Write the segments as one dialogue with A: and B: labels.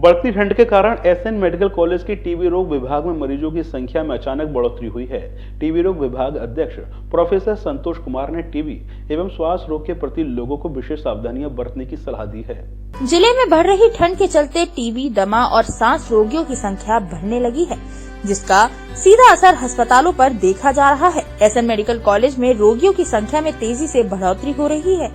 A: बढ़ती ठंड के कारण एसएन मेडिकल कॉलेज के टीबी रोग विभाग में मरीजों की संख्या में अचानक बढ़ोतरी हुई है। टीबी रोग विभाग अध्यक्ष प्रोफेसर संतोष कुमार ने टीबी एवं श्वास रोग के प्रति लोगों को विशेष सावधानियां बरतने की सलाह दी है।
B: जिले में बढ़ रही ठंड के चलते टीबी, दमा और सांस रोगियों की संख्या बढ़ने लगी है, जिसका सीधा असर अस्पतालों पर देखा जा रहा है। एसएन मेडिकल कॉलेज में रोगियों की संख्या में तेजी से बढ़ोतरी हो रही है।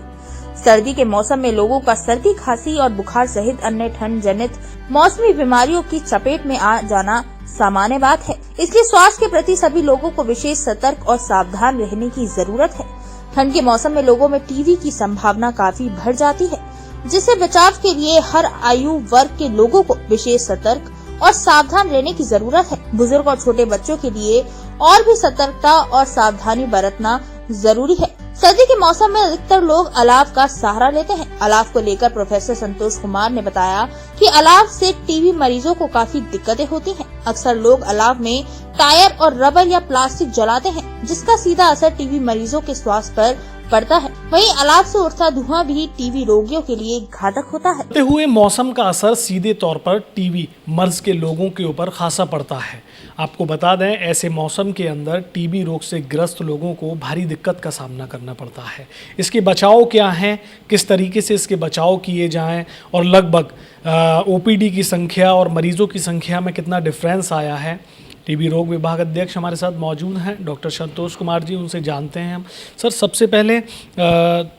B: सर्दी के मौसम में लोगों का सर्दी, खांसी और बुखार सहित अन्य ठंड जनित मौसमी बीमारियों की चपेट में आ जाना सामान्य बात है। इसलिए स्वास्थ्य के प्रति सभी लोगों को विशेष सतर्क और सावधान रहने की जरूरत है। ठंड के मौसम में लोगों में टीबी की संभावना काफी बढ़ जाती है, जिससे बचाव के लिए हर आयु वर्ग के लोगों को विशेष सतर्क और सावधान रहने की जरूरत है। बुजुर्ग और छोटे बच्चों के लिए और भी सतर्कता और सावधानी बरतना जरूरी है। सर्दी के मौसम में अधिकतर लोग अलाव का सहारा लेते हैं। अलाव को लेकर प्रोफेसर संतोष कुमार ने बताया कि अलाव से टीबी मरीजों को काफी दिक्कतें होती हैं। अक्सर लोग अलाव में टायर और रबर या प्लास्टिक जलाते हैं, जिसका सीधा असर टीबी मरीजों के स्वास्थ्य पर पड़ता है। वहीं अलाव से उठता धुआं भी टीबी रोगियों के लिए घातक होता है।
C: बढ़ते हुए मौसम का असर सीधे तौर पर टीबी मर्ज के लोगों के ऊपर खासा पड़ता है। आपको बता दें, ऐसे मौसम के अंदर टीबी रोग से ग्रस्त लोगों को भारी दिक्कत का सामना करना पड़ता है। इसके बचाव क्या हैं, किस तरीके से इसके बचाव किए जाएं और लगभग ओपीडी की संख्या और मरीजों की संख्या में कितना डिफरेंस आया है। टीबी रोग विभाग अध्यक्ष हमारे साथ मौजूद हैं, डॉक्टर संतोष कुमार जी, उनसे जानते हैं हम। सर, सबसे पहले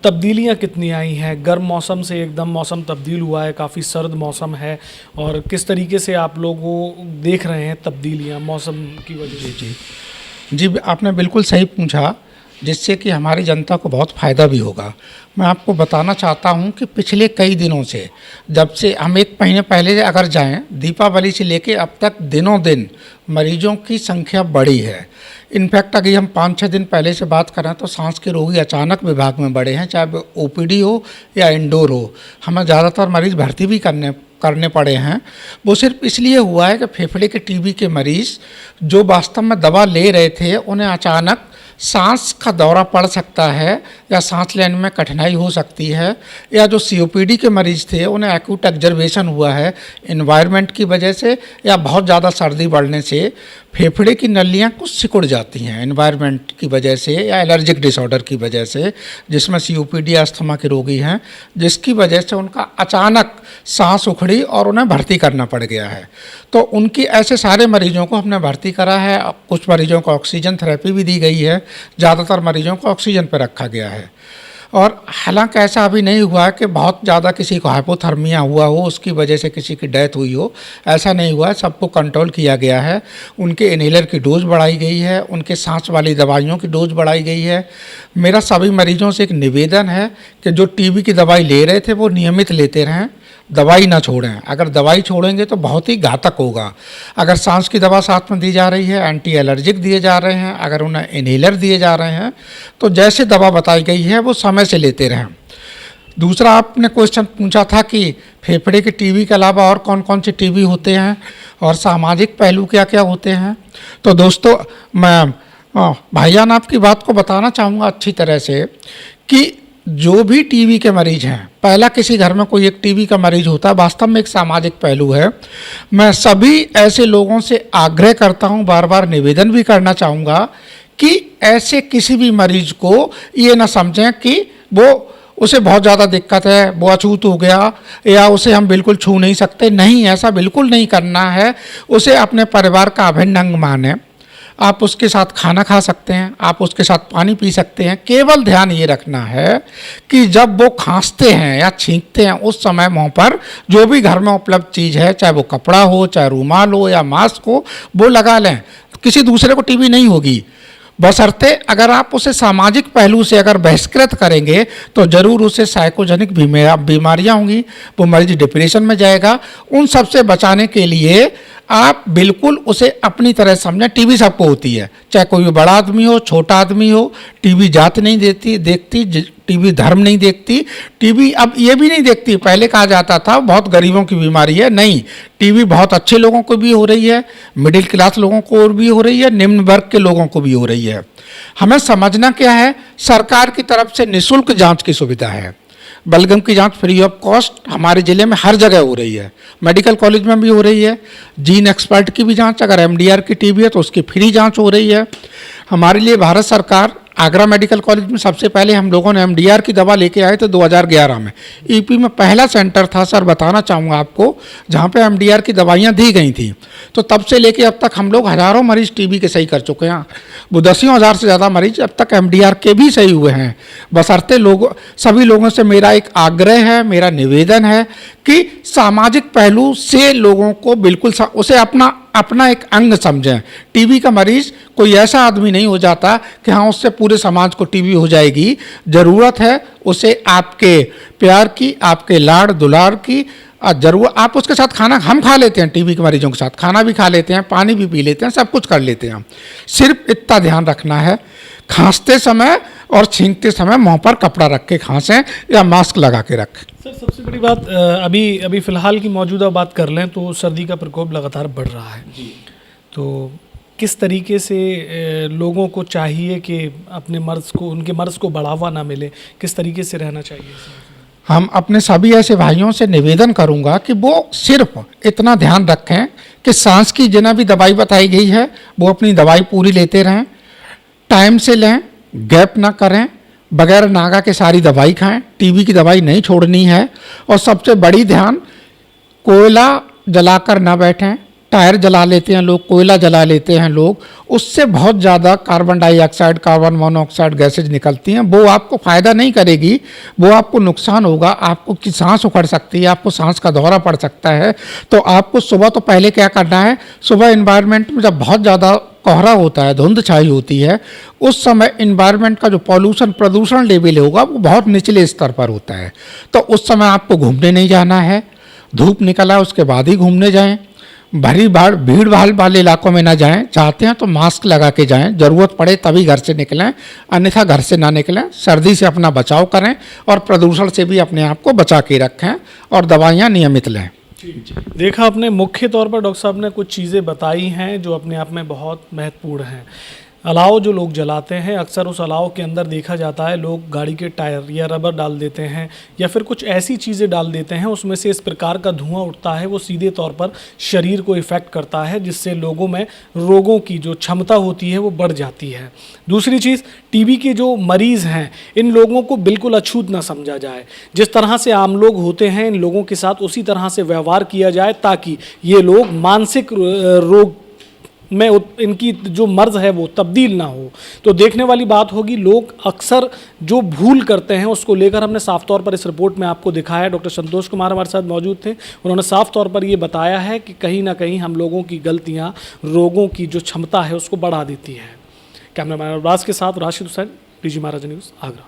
C: तब्दीलियां कितनी आई हैं? गर्म मौसम से एकदम मौसम तब्दील हुआ है, काफ़ी सर्द मौसम है, और किस तरीके से आप लोगों देख रहे हैं तब्दीलियां मौसम की वजह से?
D: जी, आपने बिल्कुल सही पूछा, जिससे कि हमारी जनता को बहुत फ़ायदा भी होगा। मैं आपको बताना चाहता हूं कि पिछले कई दिनों से, जब से हम 1 महीने पहले से अगर जाएं, दीपावली से लेके अब तक दिनों दिन मरीजों की संख्या बढ़ी है। इनफैक्ट अगर हम 5-6 दिन पहले से बात करें तो सांस के रोगी अचानक विभाग में बढ़े हैं, चाहे वो ओपीडी हो या इंडोर हो। हमें ज़्यादातर मरीज़ भर्ती भी करने पड़े हैं। वो सिर्फ इसलिए हुआ है कि फेफड़े के टीबी के मरीज़ जो वास्तव में दवा ले रहे थे, उन्हें अचानक सांस का दौरा पड़ सकता है या सांस लेने में कठिनाई हो सकती है, या जो सीओपीडी के मरीज़ थे उन्हें एक्यूट एक्जर्वेशन हुआ है एनवायरनमेंट की वजह से, या बहुत ज़्यादा सर्दी बढ़ने से फेफड़े की नलियाँ कुछ सिकुड़ जाती हैं एनवायरनमेंट की वजह से या एलर्जिक डिसऑर्डर की वजह से, जिसमें सीओपीडी अस्थमा के रोगी हैं, जिसकी वजह से उनका अचानक सांस उखड़ी और उन्हें भर्ती करना पड़ गया है। तो उनकी ऐसे सारे मरीजों को हमने भर्ती करा है। कुछ मरीजों को ऑक्सीजन थेरेपी भी दी गई है, ज़्यादातर मरीजों को ऑक्सीजन पर रखा गया है। और हालांकि ऐसा अभी नहीं हुआ है कि बहुत ज़्यादा किसी को हाइपोथर्मिया हुआ हो, उसकी वजह से किसी की डेथ हुई हो, ऐसा नहीं हुआ है। सबको कंट्रोल किया गया है। उनके इन्हेलर की डोज बढ़ाई गई है, उनके सांस वाली दवाइयों की डोज बढ़ाई गई है। मेरा सभी मरीजों से एक निवेदन है कि जो टीबी की दवाई ले रहे थे वो नियमित लेते रहें, दवाई ना छोड़ें। अगर दवाई छोड़ेंगे तो बहुत ही घातक होगा। अगर सांस की दवा साथ में दी जा रही है, एंटी एलर्जिक दिए जा रहे हैं, अगर उन्हें इन्हेलर दिए जा रहे हैं, तो जैसे दवा बताई गई है वो समय से लेते रहें। दूसरा, आपने क्वेश्चन पूछा था कि फेफड़े के टीबी के अलावा और कौन कौन से टीबी होते हैं और सामाजिक पहलू क्या क्या होते हैं। तो दोस्तों, मैं भाईजान आपकी बात को बताना चाहूँगा अच्छी तरह से कि जो भी टीबी के मरीज हैं, पहला किसी घर में कोई एक टीबी का मरीज होता है, वास्तव में एक सामाजिक पहलू है। मैं सभी ऐसे लोगों से आग्रह करता हूं, बार बार निवेदन भी करना चाहूँगा कि ऐसे किसी भी मरीज को ये ना समझें कि उसे बहुत ज़्यादा दिक्कत है, वो अछूत हो गया या उसे हम बिल्कुल छू नहीं सकते। नहीं, ऐसा बिल्कुल नहीं करना है। उसे अपने परिवार का अभिन्न अंग माने। आप उसके साथ खाना खा सकते हैं, आप उसके साथ पानी पी सकते हैं। केवल ध्यान ये रखना है कि जब वो खांसते हैं या छींकते हैं, उस समय मुंह पर जो भी घर में उपलब्ध चीज़ है, चाहे वो कपड़ा हो, चाहे रूमाल हो या मास्क हो, वो लगा लें। किसी दूसरे को टीबी नहीं होगी, बशर्ते अगर आप उसे सामाजिक पहलू से अगर बहिष्कृत करेंगे तो ज़रूर उसे साइकोजेनिक बीमारियां होंगी, वो मरीज डिप्रेशन में जाएगा। उन सब से बचाने के लिए आप बिल्कुल उसे अपनी तरह समझें। टीबी सबको होती है, चाहे कोई बड़ा आदमी हो, छोटा आदमी हो। टीबी जात नहीं देखती, टीबी धर्म नहीं देखती। टीबी अब ये भी नहीं देखती, पहले कहा जाता था बहुत गरीबों की बीमारी है। नहीं, टीबी बहुत अच्छे लोगों को भी हो रही है, मिडिल क्लास लोगों को भी हो रही है, निम्न वर्ग के लोगों को भी हो रही है। हमें समझना क्या है, सरकार की तरफ से निःशुल्क जांच की सुविधा है। बलगम की जांच फ्री ऑफ कॉस्ट हमारे ज़िले में हर जगह हो रही है। मेडिकल कॉलेज में भी हो रही है। जीन एक्सपर्ट की भी जांच, अगर एमडीआर की टीबी है तो उसकी फ्री जांच हो रही है। हमारे लिए भारत सरकार आगरा मेडिकल कॉलेज में सबसे पहले हम लोगों ने एमडीआर की दवा लेके आए थे 2011 में। ईपी में पहला सेंटर था सर, बताना चाहूँगा आपको, जहाँ पे एमडीआर की दवाइयाँ दी गई थी। तो तब से लेके अब तक हम लोग हज़ारों मरीज टीबी के सही कर चुके हैं। वो 10,000 से ज़्यादा मरीज अब तक एमडीआर के भी सही हुए हैं। बशर्ते सभी लोगों से मेरा एक आग्रह है, मेरा निवेदन है कि सामाजिक पहलू से लोगों को बिल्कुल उसे अपना एक अंग समझें। टीबी का मरीज कोई ऐसा आदमी नहीं हो जाता कि हाँ उससे पूरे समाज को टीबी हो जाएगी। ज़रूरत है उसे आपके प्यार की, आपके लाड़ दुलार की जरूर। आप उसके साथ खाना हम खा लेते हैं, टीबी के मरीजों के साथ खाना भी खा लेते हैं, पानी भी पी लेते हैं, सब कुछ कर लेते हैं। सिर्फ इतना ध्यान रखना है, खांसते समय और छींकते समय मुंह पर कपड़ा रख के खांसें या मास्क लगा के रखें।
C: सर सबसे बड़ी बात, अभी फ़िलहाल की मौजूदा बात कर लें तो सर्दी का प्रकोप लगातार बढ़ रहा है जी। तो किस तरीके से लोगों को चाहिए कि अपने मर्ज़ को, उनके मर्ज़ को बढ़ावा ना मिले, किस तरीके से रहना चाहिए?
D: हम अपने सभी ऐसे भाइयों से निवेदन करूंगा कि वो सिर्फ इतना ध्यान रखें कि सांस की जिन्हें भी दवाई बताई गई है वो अपनी दवाई पूरी लेते रहें, टाइम से लें, गैप ना करें, बगैर नागा के सारी दवाई खाएं, टीबी की दवाई नहीं छोड़नी है। और सबसे बड़ी ध्यान, कोयला जलाकर ना बैठें। टायर जला लेते हैं लोग, कोयला जला लेते हैं लोग, उससे बहुत ज़्यादा carbon dioxide, carbon monoxide gases निकलती हैं। वो आपको फ़ायदा नहीं करेगी, वो आपको नुकसान होगा। आपको की सांस उखड़ सकती है, आपको सांस का दौरा पड़ सकता है। तो आपको सुबह तो पहले क्या करना है, सुबह इन्वायरमेंट में जब बहुत ज़्यादा कोहरा होता है, धुंध छाई होती है, उस समय इन्वायरमेंट का जो प्रदूषण लेवल होगा वो बहुत निचले स्तर पर होता है। तो उस समय आपको घूमने नहीं जाना है। धूप निकला है उसके बाद ही घूमने जाएं। भीड़ भाड़ वाले इलाकों में ना जाएं। चाहते हैं तो मास्क लगा के जाएं, ज़रूरत पड़े तभी घर से निकलें, अन्यथा घर से ना निकलें। सर्दी से अपना बचाव करें और प्रदूषण से भी अपने आप को बचा के रखें और दवाइयाँ नियमित लें।
C: देखा आपने, मुख्य तौर पर डॉक्टर साहब ने कुछ चीज़ें बताई हैं जो अपने आप में बहुत महत्वपूर्ण हैं। अलाव जो लोग जलाते हैं, अक्सर उस अलाव के अंदर देखा जाता है लोग गाड़ी के टायर या रबर डाल देते हैं या फिर कुछ ऐसी चीज़ें डाल देते हैं, उसमें से इस प्रकार का धुआं उठता है, वो सीधे तौर पर शरीर को इफ़ेक्ट करता है, जिससे लोगों में रोगों की जो क्षमता होती है वो बढ़ जाती है। दूसरी चीज़, टीबी के जो मरीज़ हैं, इन लोगों को बिल्कुल अछूत ना समझा जाए। जिस तरह से आम लोग होते हैं, इन लोगों के साथ उसी तरह से व्यवहार किया जाए ताकि ये लोग मानसिक रोग में इनकी जो मर्ज है वो तब्दील ना हो। तो देखने वाली बात होगी, लोग अक्सर जो भूल करते हैं उसको लेकर हमने साफ तौर पर इस रिपोर्ट में आपको दिखाया है। डॉक्टर संतोष कुमार हमारे साथ मौजूद थे, उन्होंने साफ तौर पर ये बताया है कि कहीं ना कहीं हम लोगों की गलतियां रोगों की जो क्षमता है उसको बढ़ा देती है। कैमरामैन अब्बास के साथ राशिद हुसैन, पीजी महाराजा न्यूज़, आगरा।